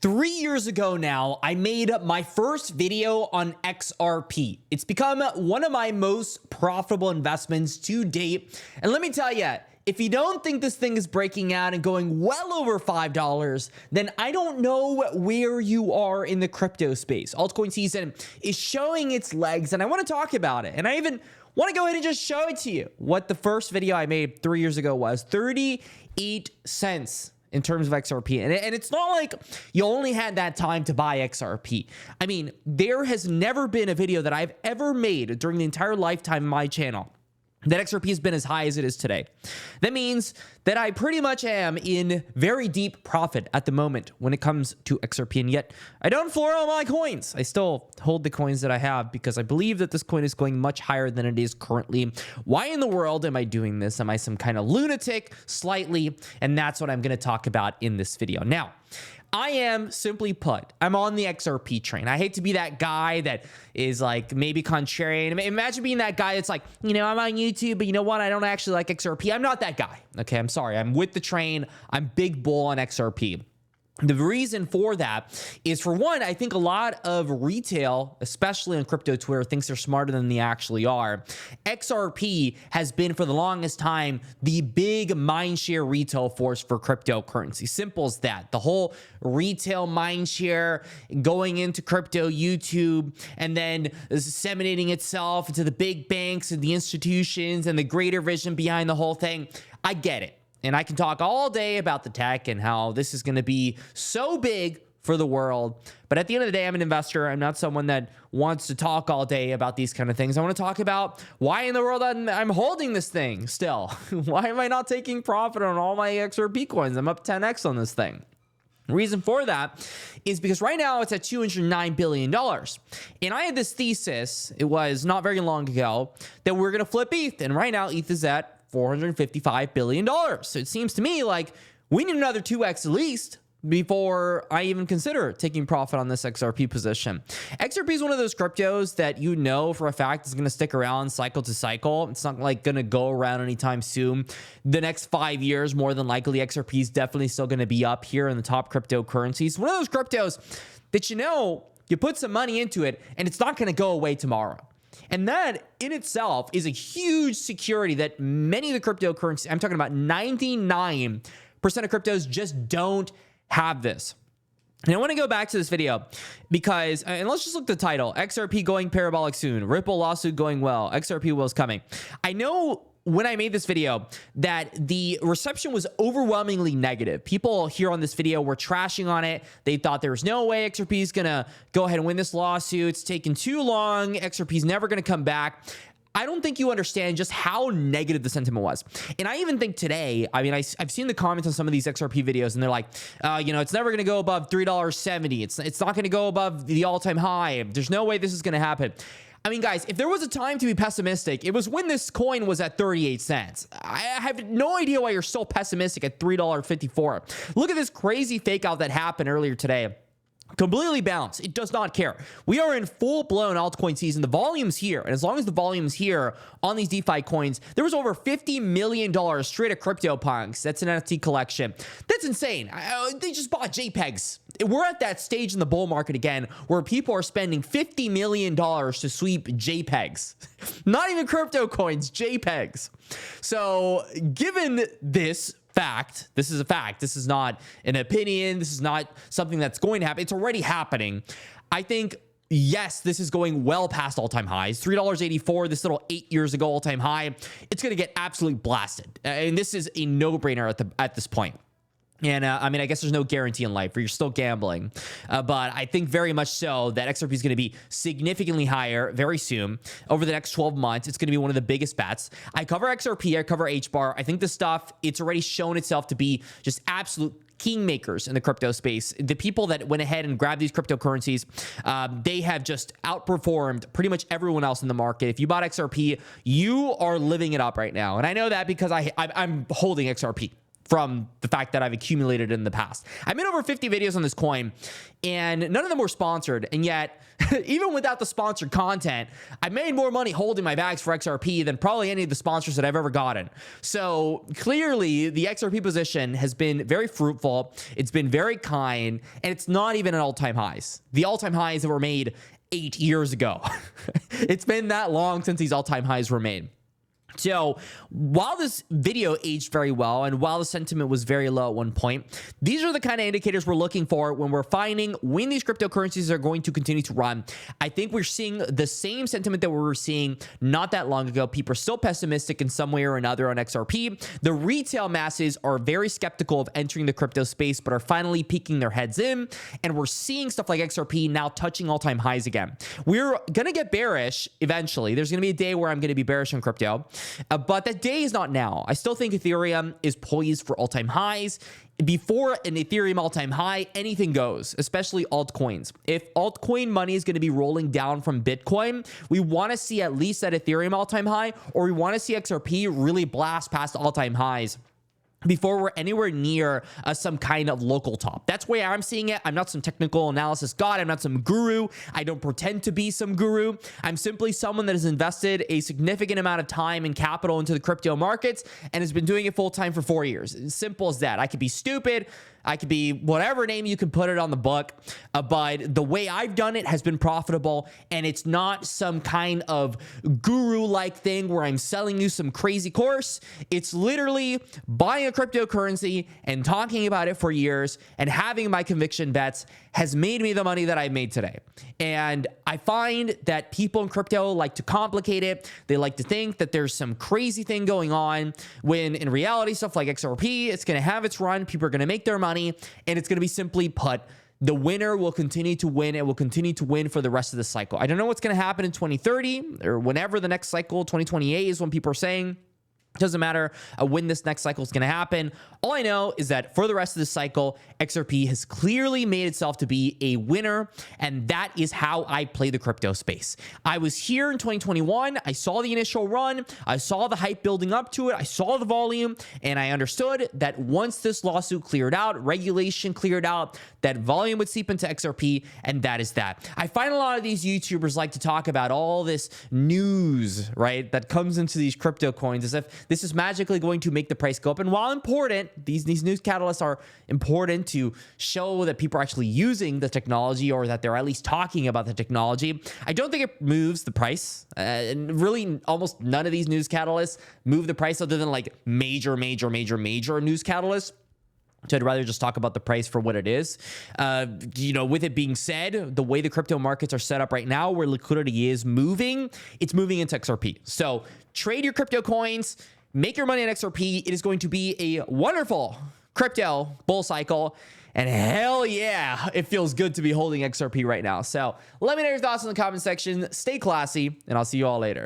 3 years ago now, I made my first video on XRP. It's become one of my most profitable investments to date. And let me tell you, if you don't think this thing is breaking out and going well over $5, then I don't know where you are in the crypto space. Altcoin season is showing its legs, and I want to talk about it. And I even want to go ahead and just show it to you. What the first video I made 3 years ago was 38 cents in terms of XRP. And it's not like you only had that time to buy XRP. I mean, there has never been a video that I've ever made during the entire lifetime of my channel that XRP has been as high as it is today. That means that I pretty much am in very deep profit at the moment when it comes to XRP, and yet I don't floor all my coins. I still hold the coins that I have because I believe that this coin is going much higher than it is currently. Why in the world am I doing this? Am I some kind of lunatic? Slightly, and that's what I'm going to talk about in this video. Now, I am, simply put, I'm on the XRP train. I hate to be that guy that is like maybe contrarian. Imagine being that guy that's like, you know, I'm on YouTube, but you know what? I don't actually like XRP. I'm not that guy. Okay, I'm sorry. I'm with the train. I'm big bull on XRP. The reason for that is, for one, I think a lot of retail, especially on crypto Twitter, thinks they're smarter than they actually are. XRP has been for the longest time the big mindshare retail force for cryptocurrency. Simple as that. The whole retail mindshare going into crypto YouTube and then disseminating itself into the big banks and the institutions and the greater vision behind the whole thing. I get it. And I can talk all day about the tech and how this is going to be so big for the world. But at the end of the day, I'm an investor. I'm not someone that wants to talk all day about these kind of things. I want to talk about why in the world I'm holding this thing still. Why am I not taking profit on all my XRP coins? I'm up 10x on this thing. The reason for that is because right now it's at $209 billion. And I had this thesis, it was not very long ago, that we're going to flip ETH. And right now ETH is at $455 billion. So it seems to me like we need another 2x at least before I even consider taking profit on this XRP position. XRP is one of those cryptos that you know for a fact is going to stick around cycle to cycle. It's not like going to go around anytime soon. The next 5 years, more than likely, XRP is definitely still going to be up here in the top cryptocurrencies. One of those cryptos that you put some money into it and it's not going to go away tomorrow. And that in itself is a huge security that many of the cryptocurrencies, I'm talking about 99% of cryptos, just don't have this. And I want to go back to this video because, and let's just look at the title, XRP going parabolic soon, Ripple lawsuit going well, XRP will is coming. I know when I made this video that the reception was overwhelmingly negative. People here on this video were trashing on it. They thought there was no way XRP is going to go ahead and win this lawsuit. It's taken too long. XRP is never going to come back. I don't think you understand just how negative the sentiment was. And I even think today, I mean, I've seen the comments on some of these XRP videos and they're like, you know, it's never going to go above $3.70. It's not going to go above the all-time high. There's no way this is going to happen. I mean, guys, if there was a time to be pessimistic, it was when this coin was at 38 cents. I have no idea why you're so pessimistic at $3.54. Look at this crazy fake out that happened earlier today. Completely balanced. It does not care. We are in full-blown altcoin season. The volume's here. And as long as the volume's here on these DeFi coins, there was over $50 million straight at CryptoPunks. That's an NFT collection. That's insane. They just bought JPEGs. We're at that stage in the bull market again where people are spending $50 million to sweep JPEGs. Not even crypto coins, JPEGs. So given this fact, this is a fact. This is not an opinion. This is not something that's going to happen. It's already happening. I think, yes, this is going well past all-time highs. $3.84, this little 8 years ago all-time high. It's going to get absolutely blasted. And this is a no-brainer at this point. And I mean, I guess there's no guarantee in life, or you're still gambling. But I think very much so that XRP is going to be significantly higher very soon. Over the next 12 months, it's going to be one of the biggest bets. I cover XRP, I cover HBAR. I think this stuff, it's already shown itself to be just absolute kingmakers in the crypto space. The people that went ahead and grabbed these cryptocurrencies, they have just outperformed pretty much everyone else in the market. If you bought XRP, you are living it up right now. And I know that because I'm holding XRP. from the fact that I've accumulated in the past. I made over 50 videos on this coin, and none of them were sponsored. And yet, even without the sponsored content, I made more money holding my bags for XRP than probably any of the sponsors that I've ever gotten. So clearly, the XRP position has been very fruitful. It's been very kind, and it's not even at all-time highs. The all-time highs that were made 8 years ago. It's been that long since these all-time highs were made. So while this video aged very well and while the sentiment was very low at one point, these are the kind of indicators we're looking for when we're finding when these cryptocurrencies are going to continue to run. I think we're seeing the same sentiment that we were seeing not that long ago. People are still pessimistic in some way or another on XRP. The retail masses are very skeptical of entering the crypto space, but are finally peeking their heads in. And we're seeing stuff like XRP now touching all-time highs again. We're going to get bearish eventually. There's going to be a day where I'm going to be bearish on crypto. But that day is not now. I still think Ethereum is poised for all-time highs. Before an Ethereum all-time high, anything goes, especially altcoins. If altcoin money is going to be rolling down from Bitcoin, we want to see at least that Ethereum all-time high, or we want to see XRP really blast past all-time highs before we're anywhere near some kind of local top. That's where I'm seeing it. I'm not some technical analysis god. I'm not some guru. I don't pretend to be some guru. I'm simply someone that has invested a significant amount of time and capital into the crypto markets and has been doing it full time for 4 years. As simple as that. I could be stupid. I could be whatever name you can put it on the book, but the way I've done it has been profitable, and it's not some kind of guru-like thing where I'm selling you some crazy course. It's literally buying a cryptocurrency and talking about it for years and having my conviction bets has made me the money that I've made today. And I find that people in crypto like to complicate it. They like to think that there's some crazy thing going on when in reality, stuff like XRP, it's going to have its run. People are going to make their money, and it's going to be simply put, the winner will continue to win and will continue to win for the rest of the cycle. I don't know what's going to happen in 2030 or whenever the next cycle, 2028 is when people are saying. It doesn't matter when this next cycle is going to happen. All I know is that for the rest of the cycle, XRP has clearly made itself to be a winner, and that is how I play the crypto space. I was here in 2021. I saw the initial run. I saw the hype building up to it. I saw the volume, and I understood that once this lawsuit cleared out, regulation cleared out, that volume would seep into XRP, and that is that. I find a lot of these YouTubers like to talk about all this news, right, that comes into these crypto coins as if this is magically going to make the price go up. And while important, these news catalysts are important to show that people are actually using the technology or that they're at least talking about the technology. I don't think it moves the price. And really, almost none of these news catalysts move the price other than like major news catalysts. So I'd rather just talk about the price for what it is. With it being said, the way the crypto markets are set up right now, where liquidity is moving, it's moving into XRP. So trade your crypto coins, make your money on XRP. It is going to be a wonderful crypto bull cycle. And hell yeah, it feels good to be holding XRP right now. So let me know your thoughts in the comment section. Stay classy, and I'll see you all later.